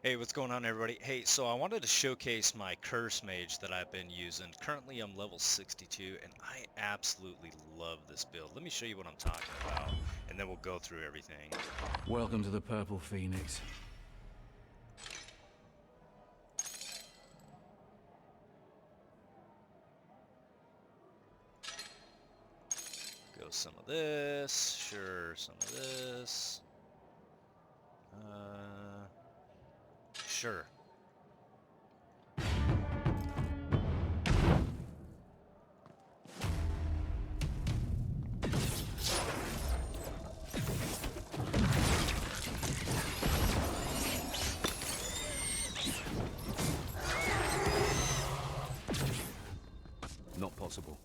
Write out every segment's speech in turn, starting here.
Hey, what's going on, everybody? Hey, so I wanted to showcase my CurseMage that I've been using. Currently, I'm level 62, and I absolutely love this build. Let me show you what I'm talking about, and then we'll go through everything. Welcome to the Purple Phoenix. Go some of this, sure, some of this. Sure. Not possible.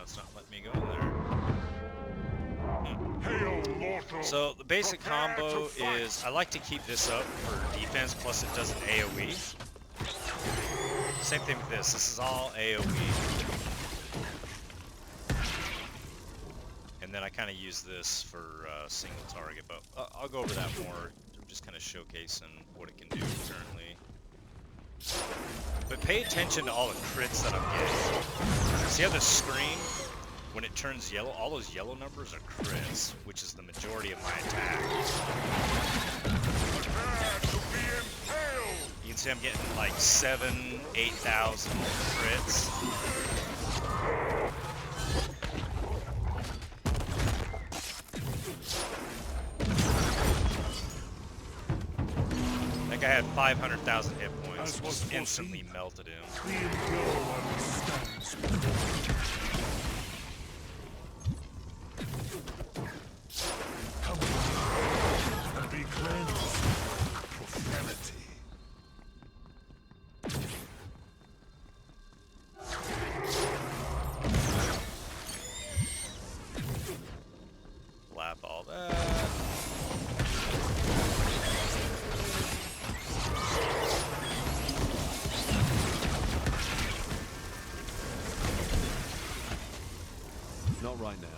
It's not letting me go in there. So the basic combo is I like to keep this up for defense, plus it does an AoE. Same thing with this. This is all AoE. And then I kind of use this for single target, but I'll go over that more. I'm just kind of showcasing what it can do currently. But pay attention to all the crits that I'm getting. See how the screen, when it turns yellow, all those yellow numbers are crits, which is the majority of my attack. You can see I'm getting like 7,000, 8,000 crits. Like I had 500,000 hit points, just instantly melted him. Be cleansed. Profanity. Lap all that. Not right now.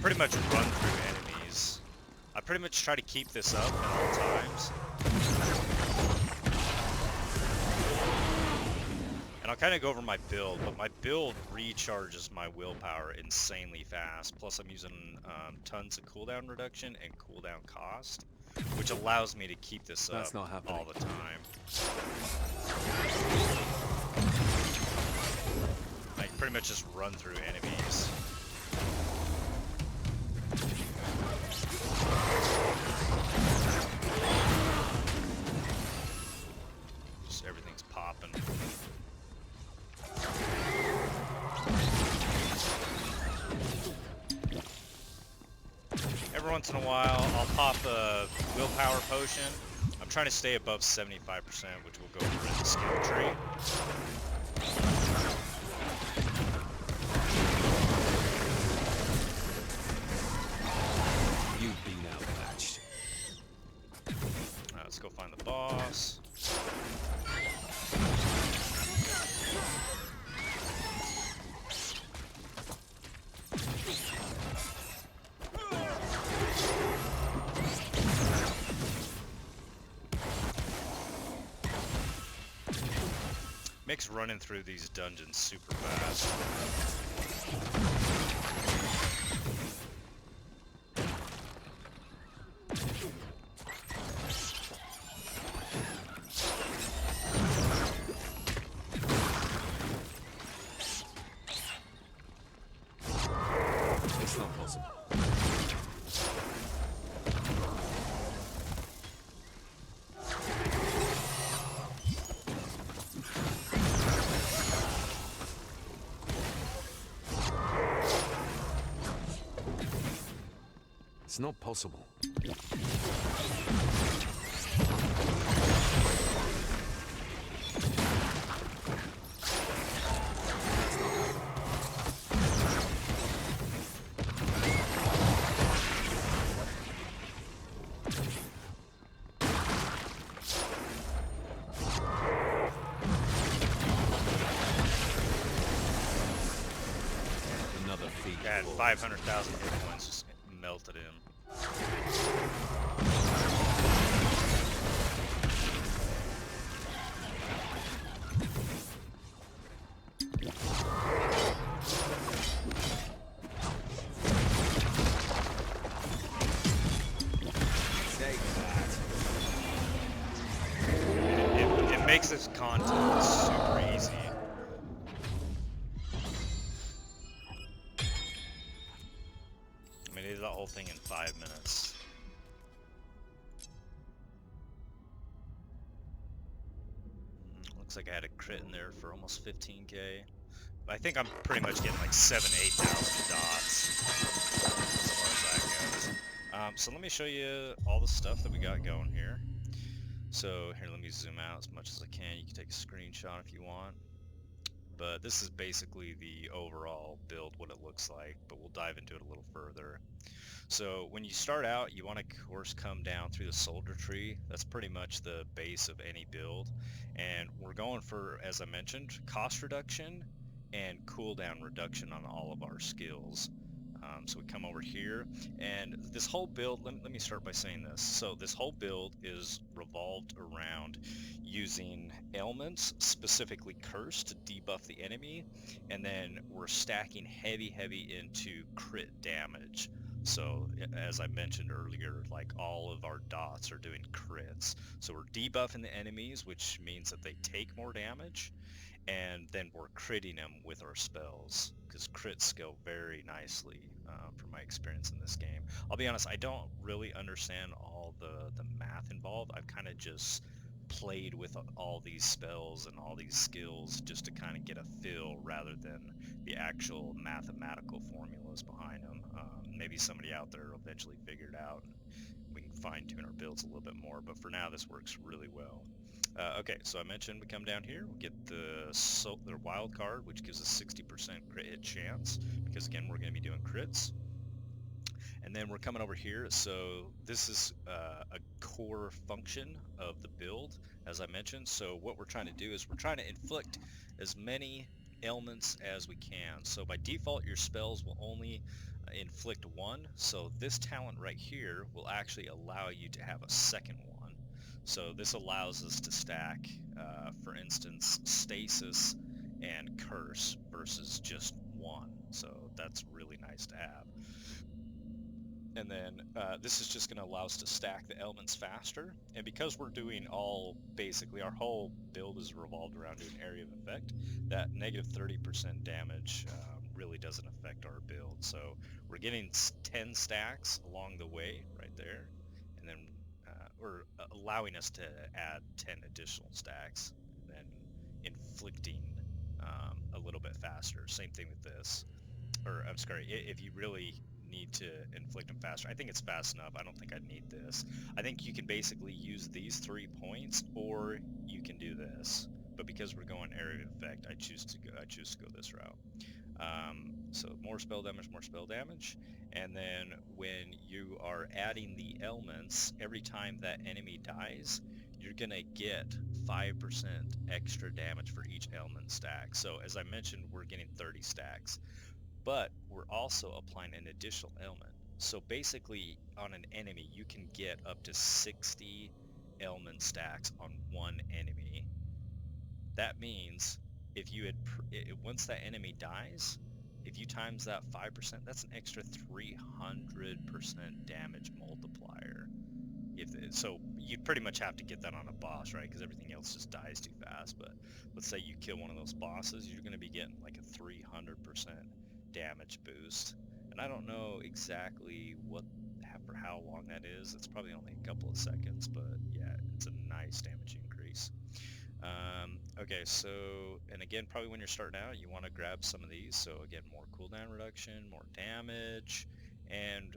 Pretty much run through enemies. I pretty much try to keep this up at all times. And I'll kind of go over my build, but my build recharges my willpower insanely fast. Plus I'm using tons of cooldown reduction and cooldown cost, which allows me to keep this up all the time. I pretty much just run through enemies. Just everything's popping. Every once in a while, I'll pop a willpower potion. I'm trying to stay above 75%, which will go over in the skill tree. You've been outmatched. Let's go find the boss. Makes running through these dungeons super fast. It's not possible. It's not possible. Another feat. Yeah, 500,000 hit points just melted him. Take that. It makes this content super easy. I mean, he did the whole thing in 5 minutes. Looks like I had a crit in there for almost 15k. I think I'm pretty much getting like 8,000 dots as far as that goes. So let me show you all the stuff that we got going here. So here, let me zoom out as much as I can. You can take a screenshot if you want. But this is basically the overall build, what it looks like, but we'll dive into it a little further. So when you start out, you want to, of course, come down through the soldier tree. That's pretty much the base of any build. And we're going for, as I mentioned, cost reduction and cooldown reduction on all of our skills. So we come over here, and this whole build, let me start by saying this. So this whole build is revolved around using ailments, specifically curse, to debuff the enemy, and then we're stacking heavy into crit damage. So as I mentioned earlier, like all of our dots are doing crits. So we're debuffing the enemies, which means that they take more damage, and then we're critting them with our spells, because crits scale very nicely from my experience in this game. I'll be honest, I don't really understand all the math involved. I've kind of just played with all these spells and all these skills just to kind of get a feel rather than the actual mathematical formulas behind them. Maybe somebody out there will eventually figure it out and we can fine-tune our builds a little bit more, but for now this works really well. Okay, so I mentioned we come down here, we get the wild card, which gives us 60% crit hit chance, because again we're going to be doing crits. And then we're coming over here, so this is a core function of the build, as I mentioned. So what we're trying to do is we're trying to inflict as many ailments as we can. So by default, your spells will only inflict one. So this talent right here will actually allow you to have a second one. So this allows us to stack, for instance, stasis and curse versus just one. So that's really nice to have. And then this is just going to allow us to stack the elements faster. And because we're doing basically our whole build is revolved around doing area of effect, that negative 30% damage really doesn't affect our build. So we're getting 10 stacks along the way right there. And then we're allowing us to add 10 additional stacks, and then inflicting a little bit faster. Same thing with this. Or I'm sorry, if you really need to inflict them faster, I think it's fast enough. I don't think I'd need this. I think you can basically use these 3 points, or you can do this. But because we're going area of effect, I choose to go this route. So more spell damage, and then when you are adding the elements, every time that enemy dies, you're gonna get 5% extra damage for each element stack. So as I mentioned, we're getting 30 stacks, but we're also applying an additional element. So basically on an enemy, you can get up to 60 element stacks on one enemy. That means if you had, once that enemy dies, if you times that 5%, that's an extra 300% damage multiplier. So you'd pretty much have to get that on a boss, right? Because everything else just dies too fast. But let's say you kill one of those bosses, you're going to be getting like a 300% damage boost. And I don't know exactly for how long that is. It's probably only a couple of seconds, but yeah, it's a nice damage increase. Okay, so, and again, probably when you're starting out, you want to grab some of these. So again, more cooldown reduction, more damage, and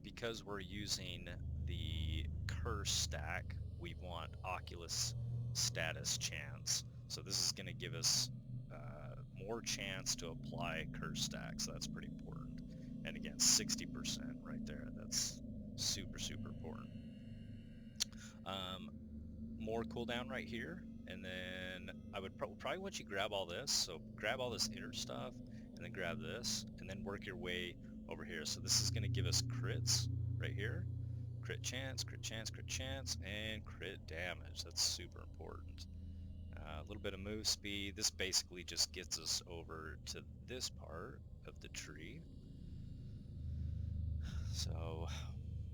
because we're using the curse stack, we want Oculus status chance. So this is going to give us more chance to apply curse stack, so that's pretty important. And again, 60% right there. That's super, super important. More cooldown right here, and then I would probably want you to grab all this. So grab all this inner stuff, and then grab this, and then work your way over here. So this is going to give us crits right here. Crit chance, crit chance, crit chance, and crit damage. That's super important. A little bit of move speed. This basically just gets us over to this part of the tree. So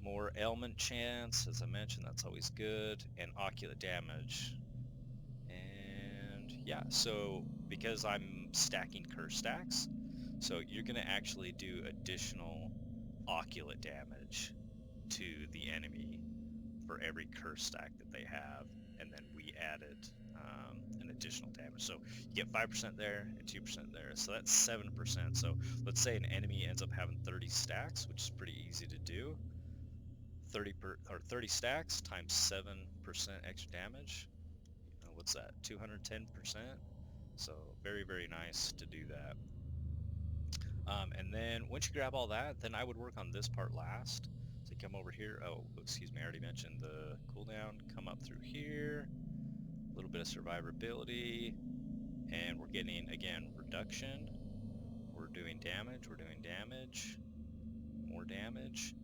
more ailment chance, as I mentioned, that's always good, and ocular damage. And yeah, so because I'm stacking curse stacks, so you're going to actually do additional ocular damage to the enemy for every curse stack that they have, and then we added an additional damage. So you get 5% there and 2% there, so that's 7%. So let's say an enemy ends up having 30 stacks, which is pretty easy to do. 30 stacks times 7% extra damage. What's that? 210%. So very, very nice to do that. And then once you grab all that, then I would work on this part last. So you come over here. Oh, excuse me, I already mentioned the cooldown. Come up through here. A little bit of survivability. And we're getting, again, reduction. We're doing damage. We're doing damage. More damage.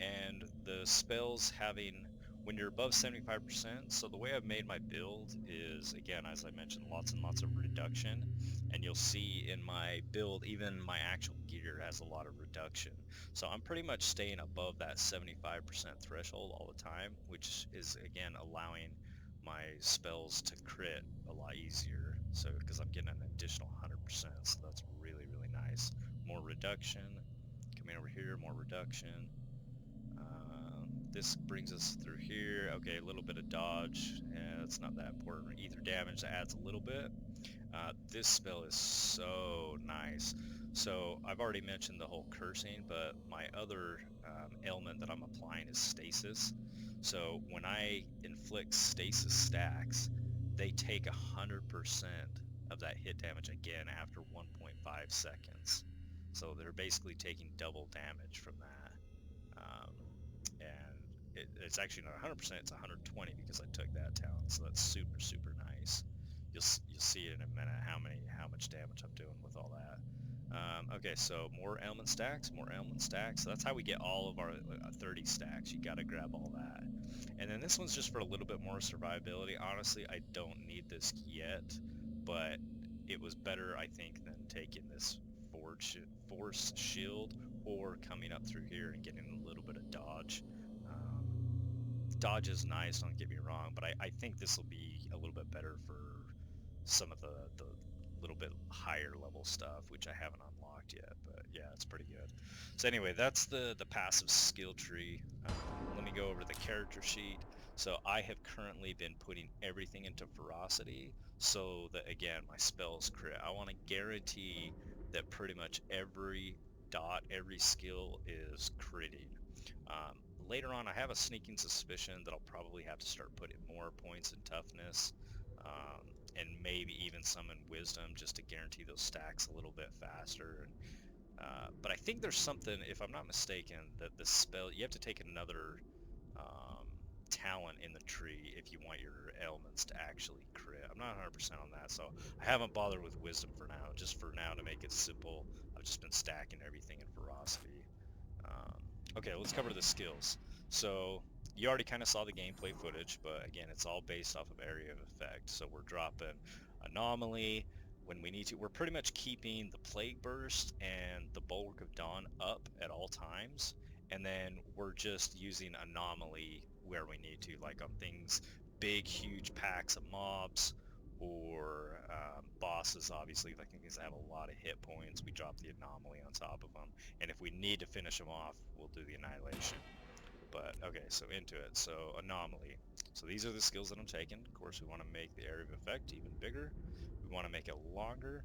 And the spells having, when you're above 75%, so the way I've made my build is, again, as I mentioned, lots and lots of reduction. And you'll see in my build, even my actual gear has a lot of reduction. So I'm pretty much staying above that 75% threshold all the time, which is, again, allowing my spells to crit a lot easier. So, because I'm getting an additional 100%, so that's really, really nice. More reduction. Coming over here, more reduction. This brings us through here. Okay, a little bit of dodge. Yeah, it's not that important. Ether damage adds a little bit. This spell is so nice. So I've already mentioned the whole cursing, but my other ailment that I'm applying is stasis. So when I inflict stasis stacks, they take 100% of that hit damage again after 1.5 seconds. So they're basically taking double damage from that. And it's actually not 100%, it's 120 because I took that talent, so that's super, super nice. You'll see it in a minute how much damage I'm doing with all that. Okay, so more ailment stacks, more ailment stacks. So that's how we get all of our 30 stacks. You got to grab all that. And then this one's just for a little bit more survivability. Honestly, I don't need this yet, but it was better, I think, than taking this force shield or coming up through here and getting a little bit of dodge. Dodge is nice, don't get me wrong, but I think this will be a little bit better for some of the little bit higher level stuff, which I haven't unlocked yet, but yeah, it's pretty good. So anyway, that's the passive skill tree. Let me go over the character sheet. So I have currently been putting everything into ferocity so that, again, my spells crit. I want to guarantee that pretty much every dot, every skill is critting. Later on, I have a sneaking suspicion that I'll probably have to start putting more points in toughness, and maybe even some in wisdom, just to guarantee those stacks a little bit faster. But I think there's something, if I'm not mistaken, that the spell, you have to take another talent in the tree if you want your ailments to actually crit. I'm not 100% on that, so I haven't bothered with wisdom for now. Just for now, to make it simple, I've just been stacking everything in ferocity. Okay, let's cover the skills. So you already kind of saw the gameplay footage, but again, it's all based off of area of effect. So we're dropping anomaly when we need to. We're pretty much keeping the plague burst and the bulwark of dawn up at all times, and then we're just using anomaly where we need to, like on things, big huge packs of mobs, or bosses, obviously, like things that have a lot of hit points. We drop the anomaly on top of them, and if we need to finish them off, we'll do the annihilation. But okay, so into it. So anomaly. So these are the skills that I'm taking. Of course, we want to make the area of effect even bigger. We want to make it longer.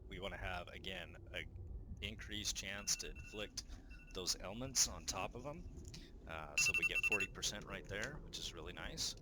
We want to have, again, a increased chance to inflict those elements on top of them. So we get 40% right there, which is really nice.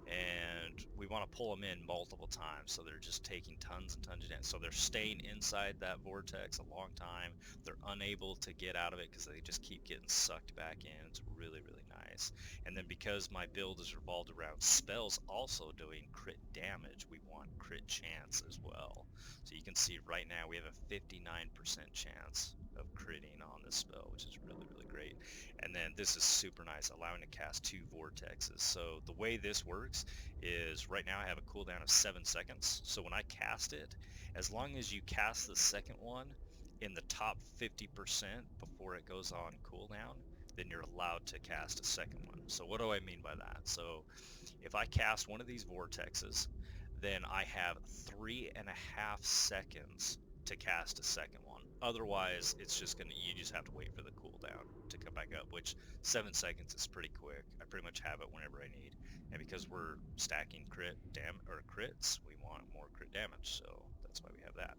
And we want to pull them in multiple times, so they're just taking tons and tons of damage. So they're staying inside that vortex a long time. They're unable to get out of it because they just keep getting sucked back in. It's really, really nice. And then because my build is revolved around spells also doing crit damage, we want crit chance as well. So you can see right now we have a 59% chance of critting on this spell, which is really, really great. And then this is super nice, allowing to cast 2 vortexes. So the way this works is right now I have a cooldown of 7 seconds. So when I cast it, as long as you cast the second one in the top 50% before it goes on cooldown, then you're allowed to cast a second one. So what do I mean by that? So if I cast one of these vortexes, then I have 3.5 seconds to cast a second one. Otherwise, it's just you just have to wait for the cooldown to come back up, which 7 seconds is pretty quick. I pretty much have it whenever I need. And because we're stacking crits, we want more crit damage, so that's why we have that.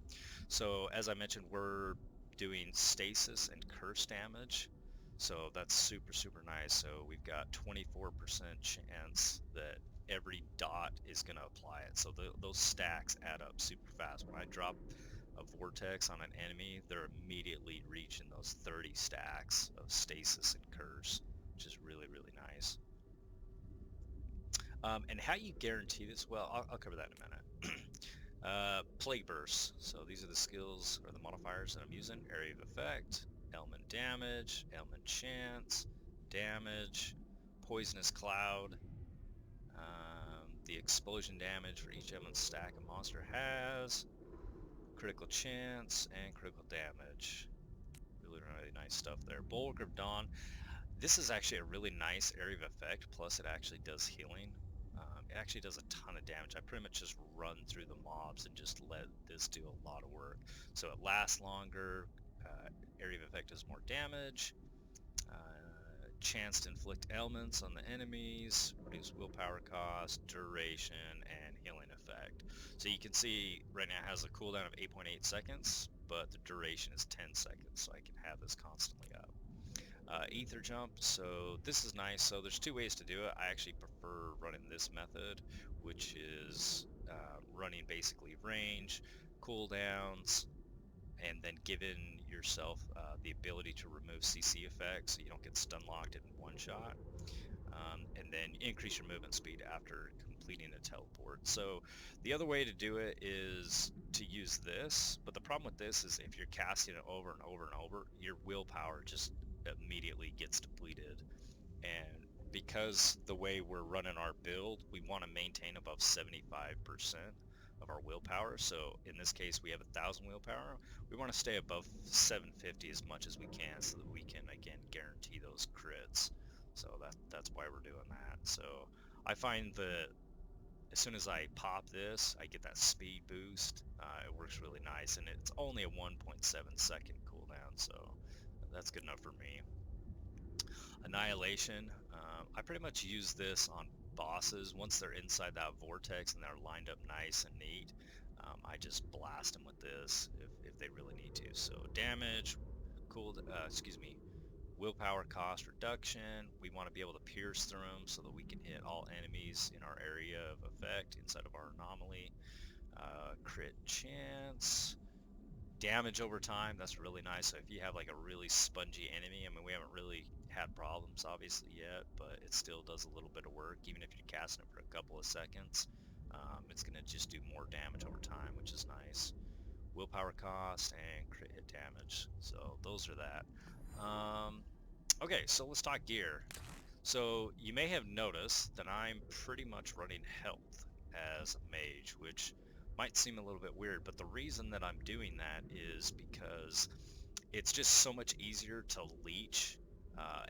So as I mentioned, we're doing stasis and curse damage. So that's super, super nice. So we've got 24% chance that every dot is going to apply it. So those stacks add up super fast. When I drop a vortex on an enemy, they're immediately reaching those 30 stacks of stasis and curse, which is really, really nice. And how you guarantee this? Well, I'll cover that in a minute. Plague bursts. So these are the skills or the modifiers that I'm using. Area of effect, element damage, element chance, damage, poisonous cloud, the explosion damage for each element stack a monster has, critical chance, and critical damage. Really, really nice stuff there. Bulwark of Dawn. This is actually a really nice area of effect, plus it actually does healing. It actually does a ton of damage. I pretty much just run through the mobs and just let this do a lot of work. So it lasts longer, area of effect does more damage, chance to inflict ailments on the enemies, reduce willpower cost, duration, and healing effect. So you can see right now it has a cooldown of 8.8 seconds, but the duration is 10 seconds, so I can have this constantly up. Ether jump, so this is nice. So there's 2 ways to do it. I actually prefer running this method, which is running basically range, cooldowns, and then giving yourself the ability to remove CC effects so you don't get stun locked in one shot. And then increase your movement speed after completing a teleport. So the other way to do it is to use this, but the problem with this is if you're casting it over and over and over, your willpower just immediately gets depleted. And because the way we're running our build, we want to maintain above 75% of our willpower. So in this case, we have 1,000 willpower. We want to stay above 750 as much as we can so that we can, again, guarantee those crits. So that's why we're doing that. So I find that as soon as I pop this, I get that speed boost. It works really nice, and it's only a 1.7-second cooldown, so that's good enough for me. Annihilation. I pretty much use this on bosses. Once they're inside that vortex and they're lined up nice and neat, I just blast them with this if they really need to. So damage, willpower cost reduction. We want to be able to pierce through them so that we can hit all enemies in our area of effect inside of our anomaly. Crit chance. Damage over time, that's really nice. So if you have like a really spongy enemy, I mean, we haven't really had problems obviously yet, but it still does a little bit of work. Even if you're casting it for a couple of seconds, it's going to just do more damage over time, which is nice. Willpower cost and crit hit damage. So those are that. Okay, so let's talk gear. So you may have noticed that I'm pretty much running health as a mage, which might seem a little bit weird, but the reason that I'm doing that is because it's just so much easier to leech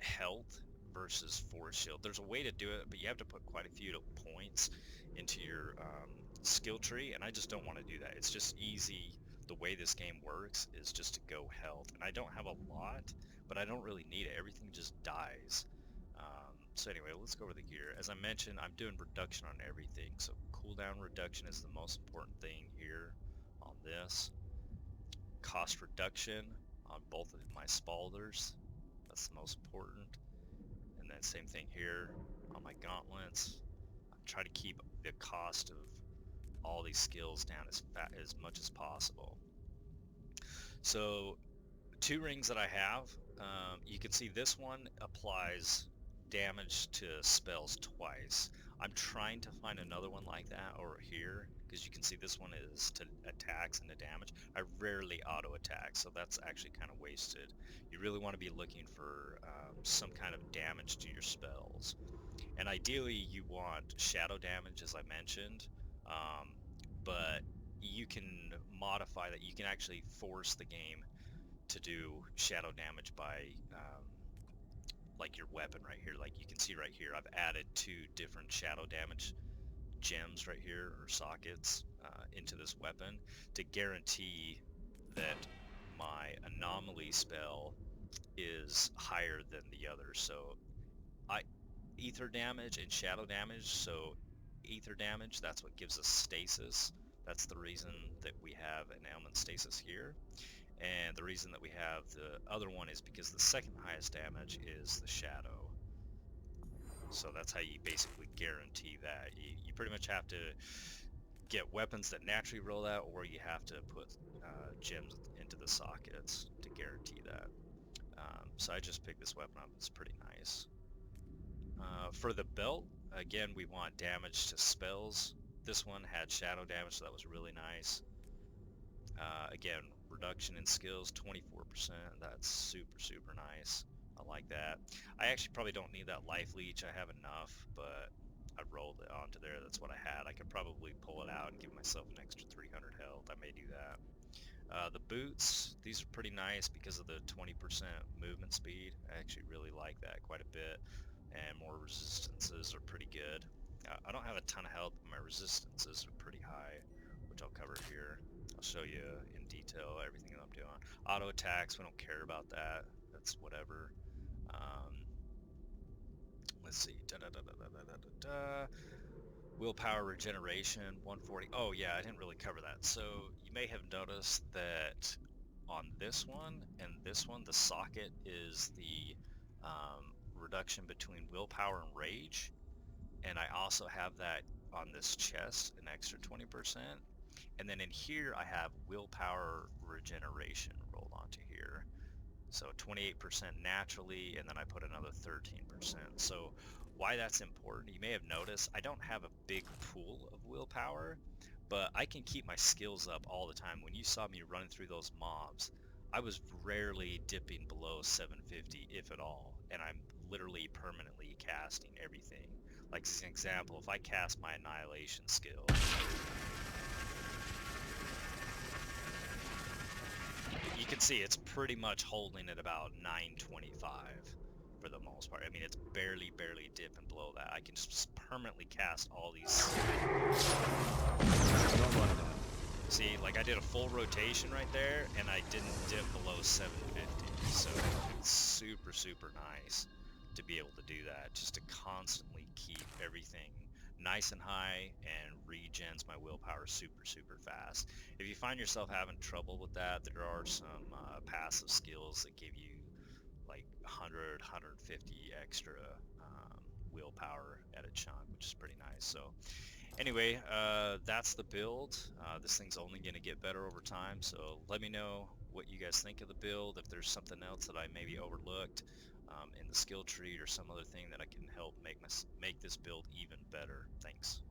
health versus force shield. There's a way to do it, but you have to put quite a few points into your skill tree, and I just don't want to do that. It's just easy. The way this game works is just to go health, and I don't have a lot, but I don't really need it. Everything just dies. So anyway, let's go over the gear. As I mentioned, I'm doing reduction on everything. So cooldown reduction is the most important thing here on this. Cost reduction on both of my spalders. That's the most important. And then same thing here on my gauntlets. I try to keep the cost of all these skills down as much as possible. So 2 rings that I have, you can see this one applies damage to spells twice. I'm trying to find another one like that over here, because you can see this one is to attacks and to damage. I rarely auto attack, so that's actually kind of wasted. You really want to be looking for some kind of damage to your spells. And ideally you want shadow damage, as I mentioned, but you can modify that. You can actually force the game to do shadow damage by like your weapon right here. Like you can see right here, I've added 2 different shadow damage gems right here, or sockets, into this weapon to guarantee that my anomaly spell is higher than the other. So ether damage and shadow damage. So ether damage, that's what gives us stasis. That's the reason that we have an ailment stasis here. And the reason that we have the other one is because the second highest damage is the shadow. So that's how you basically guarantee that. You pretty much have to get weapons that naturally roll that, or you have to put gems into the sockets to guarantee that. So I just picked this weapon up. It's pretty nice. For the belt, again, we want damage to spells. This one had shadow damage, so that was really nice. Again, reduction in skills, 24%. That's super, super nice. I like that. I actually probably don't need that life leech. I have enough, but I rolled it onto there. That's what I had. I could probably pull it out and give myself an extra 300 health. I may do that. The boots, these are pretty nice because of the 20% movement speed. I actually really like that quite a bit. And more resistances are pretty good. I don't have a ton of health, but my resistances are pretty high, which I'll cover here. I'll show you in detail everything that I'm doing. Auto attacks, we don't care about that. That's whatever. Let's see. Willpower regeneration, 140. Oh yeah, I didn't really cover that. So you may have noticed that on this one and this one, the socket is the reduction between willpower and rage. And I also have that on this chest, an extra 20%. And then in here, I have willpower regeneration rolled onto here. So 28% naturally, and then I put another 13%. So why that's important, you may have noticed, I don't have a big pool of willpower, but I can keep my skills up all the time. When you saw me running through those mobs, I was rarely dipping below 750, if at all, and I'm literally permanently casting everything. Like as an example, if I cast my annihilation skill, you can see it's pretty much holding at about 925 for the most part. I mean, it's barely dipping below that. I can just permanently cast all these. See, like I did a full rotation right there, and I didn't dip below 750. So it's super, super nice to be able to do that, just to constantly keep everything nice and high and regens my willpower super, super fast. If you find yourself having trouble with that, there are some passive skills that give you like 100, 150 extra willpower at a chunk, which is pretty nice. So anyway, that's the build. This thing's only going to get better over time, so let me know what you guys think of the build, if there's something else that I maybe overlooked in the skill tree or some other thing that I can help make this build even better. Thanks.